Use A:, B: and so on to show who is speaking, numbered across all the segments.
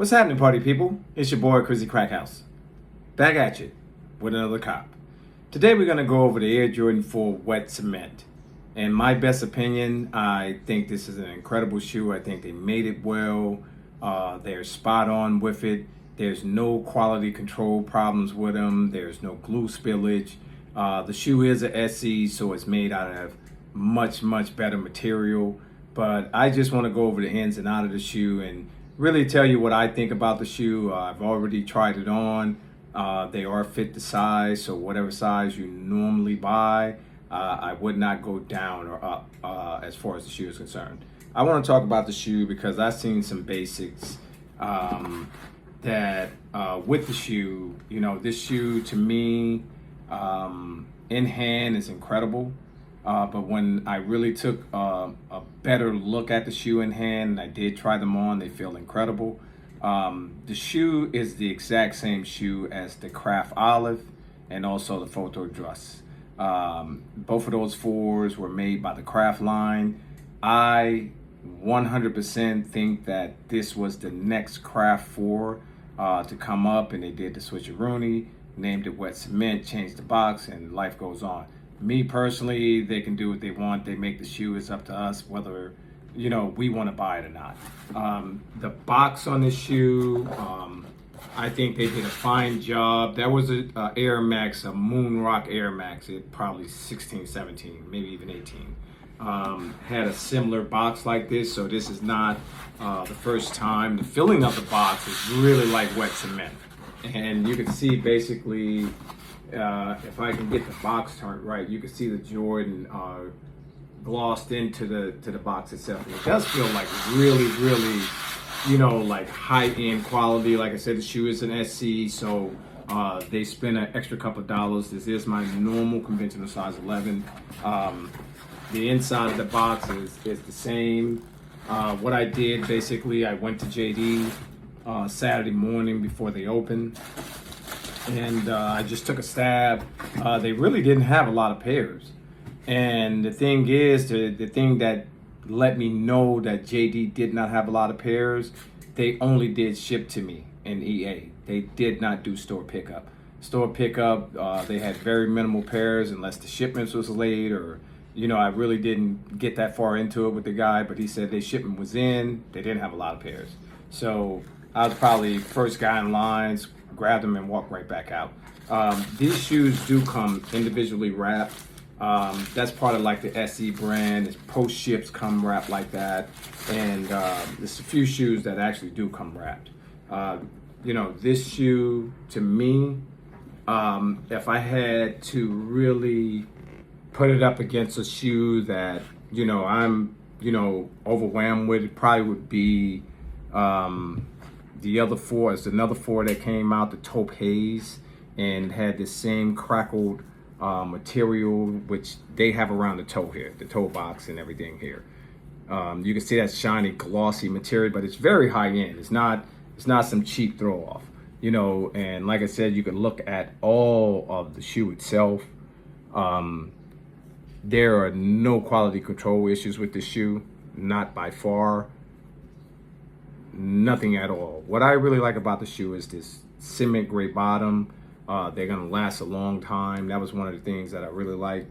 A: What's happening, party people? It's your boy, Crazy Crackhouse. Back at you with another cop. Today we're going to go over the Air Jordan 4 Wet Cement. In my best opinion, I think this is an incredible shoe. I think they made it well. They're spot on with it. There's no quality control problems with them. There's no glue spillage. The shoe is a SE, so it's made out of much better material. But I just want to go over the ins and out of the shoe and really tell you what I think about the shoe. I've already tried it on. They are fit to size, so whatever size you normally buy, I would not go down or up as far as the shoe is concerned. I want to talk about the shoe because I've seen some basics that with the shoe, this shoe to me in hand is incredible. But when I really took a better look at the shoe in hand, and I did try them on, they feel incredible. The shoe is the exact same shoe as the Craft Olive and also the Photo Dress. Both of those fours were made by the Craft line. I 100% think that this was the next Craft 4 to come up, and they did the switcheroonie, named it Wet Cement, changed the box, and life goes on. Me personally, they can do what they want. They make the shoe. It's up to us whether we want to buy it or not. The box on this shoe, I think they did a fine job. That was a Air Max, a Moon Rock Air Max. It probably 16, 17, maybe even 18. Had a similar box like this, so this is not the first time. The filling of the box is really like Wet Cement, and you can see basically. If I can get the box turned right, you can see the Jordan glossed into the box itself. It does feel like really, like high-end quality. Like I said, the shoe is an SC, so they spent an extra couple of dollars. This is my normal conventional size 11. The inside of the box is the same. What I did, basically, I went to JD Saturday morning before they opened. And I just took a stab. They really didn't have a lot of pairs. And the thing is, the thing that let me know that JD did not have a lot of pairs, they only did ship to me in EA. They did not do store pickup. Store pickup, they had very minimal pairs unless the shipments was late or, I really didn't get that far into it with the guy, but he said their shipment was in. They didn't have a lot of pairs. So I was probably first guy in lines, grabbed them and walked right back out. These shoes do come individually wrapped. That's part of like the SE brand. It's post ships come wrapped like that, and there's a few shoes that actually do come wrapped. This shoe to me, if I had to really put it up against a shoe that I'm overwhelmed with, it probably would be. The other four is another four that came out, the Taupe Haze, and had the same crackled material which they have around the toe here, the toe box and everything here. You can see that shiny, glossy material, but it's very high end. It's not some cheap throw off, And like I said, you can look at all of the shoe itself. There are no quality control issues with the shoe, not by far. Nothing at all. What I really like about the shoe is this cement gray bottom. They're gonna last a long time. That was one of the things that I really liked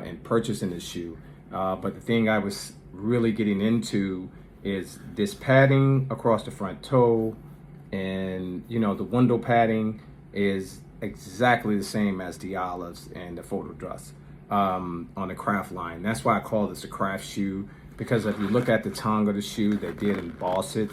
A: in purchasing this shoe. But the thing I was really getting into is this padding across the front toe, and the window padding is exactly the same as the Olives and the Photo Dress on the Craft line. That's why I call this a Craft shoe. Because if you look at the tongue of the shoe, they did emboss it.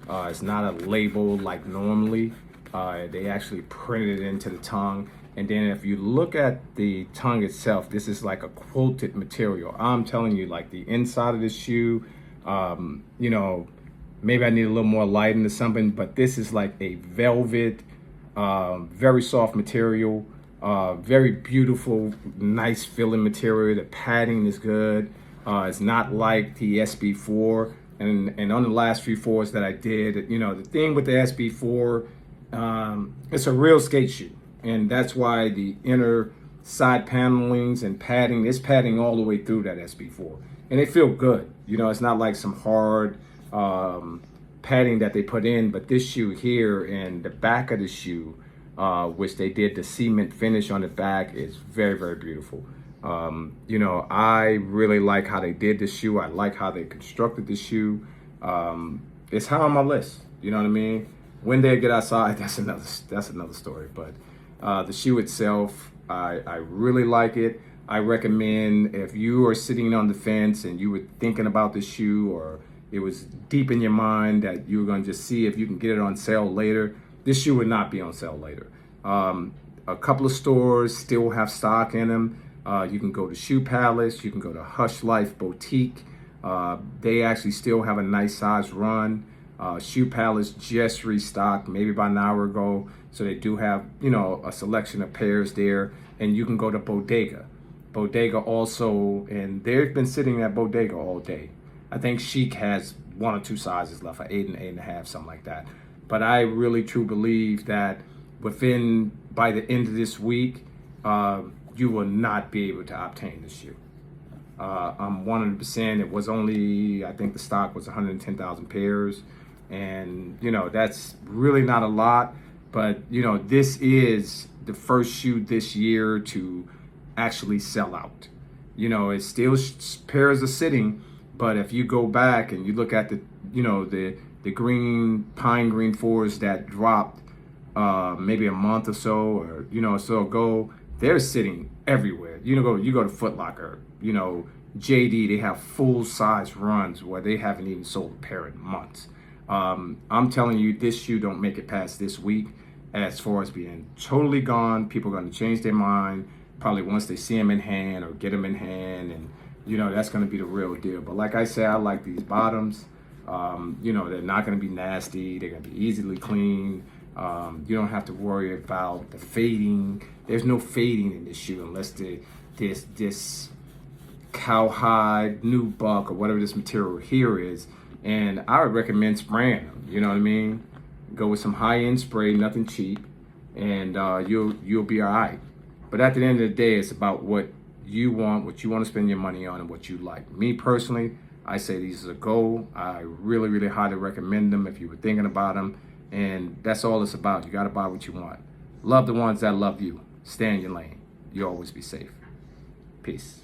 A: It's not a label like normally. They actually printed it into the tongue. And then if you look at the tongue itself, this is like a quilted material. I'm telling you, like the inside of the shoe, maybe I need a little more light into something, but this is like a velvet, very soft material, very beautiful, nice feeling material. The padding is good. It's not like the SB4 and on the last few fours that I did, the thing with the SB4, it's a real skate shoe. And that's why the inner side panelings and padding, there's padding all the way through that SB4. And they feel good. It's not like some hard padding that they put in, but this shoe here and the back of the shoe, which they did the cement finish on the back, is very, very beautiful. You know, I really like how they did the shoe. I like how they constructed the shoe. It's high on my list. You know what I mean? When they get outside, that's another story. But the shoe itself, I really like it. I recommend, if you are sitting on the fence and you were thinking about the shoe, or it was deep in your mind that you were going to just see if you can get it on sale later, this shoe would not be on sale later. A couple of stores still have stock in them. You can go to Shoe Palace, you can go to Hush Life Boutique. They actually still have a nice size run. Shoe Palace just restocked maybe about an hour ago. So they do have, you know, a selection of pairs there. And you can go to Bodega. Bodega also, and they've been sitting at Bodega all day. I think Chic has 1 or 2 sizes left, an 8 and 8.5, something like that. But I really truly believe that by the end of this week, you will not be able to obtain this shoe. I'm 100%. It was only, I think the stock was 110,000 pairs. And, you know, that's really not a lot. But, you know, this is the first shoe this year to actually sell out. You know, it's still pairs are sitting, but if you go back and you look at the, you know, the pine green 4s that dropped maybe a month or so, or, you know, so ago, they're sitting everywhere. You go to Foot Locker, you know, JD, they have full size runs where they haven't even sold a pair in months. I'm telling you, this shoe don't make it past this week as far as being totally gone. People are going to change their mind probably once they see them in hand or get them in hand, and you know, that's going to be the real deal. But like I said, I like these bottoms. You know, they're not going to be nasty. They're going to be easily cleaned. You don't have to worry about the fading. There's no fading in this shoe unless this cowhide, nubuck, or whatever this material here is. And I would recommend spraying them. You know what I mean? Go with some high-end spray, nothing cheap, and you'll be all right. But at the end of the day, it's about what you want to spend your money on, and what you like. Me personally, I say these is a go. I really, really highly recommend them if you were thinking about them. And that's all it's about. You got to buy what you want. Love the ones that love you. Stay in your lane. You always be safe. Peace.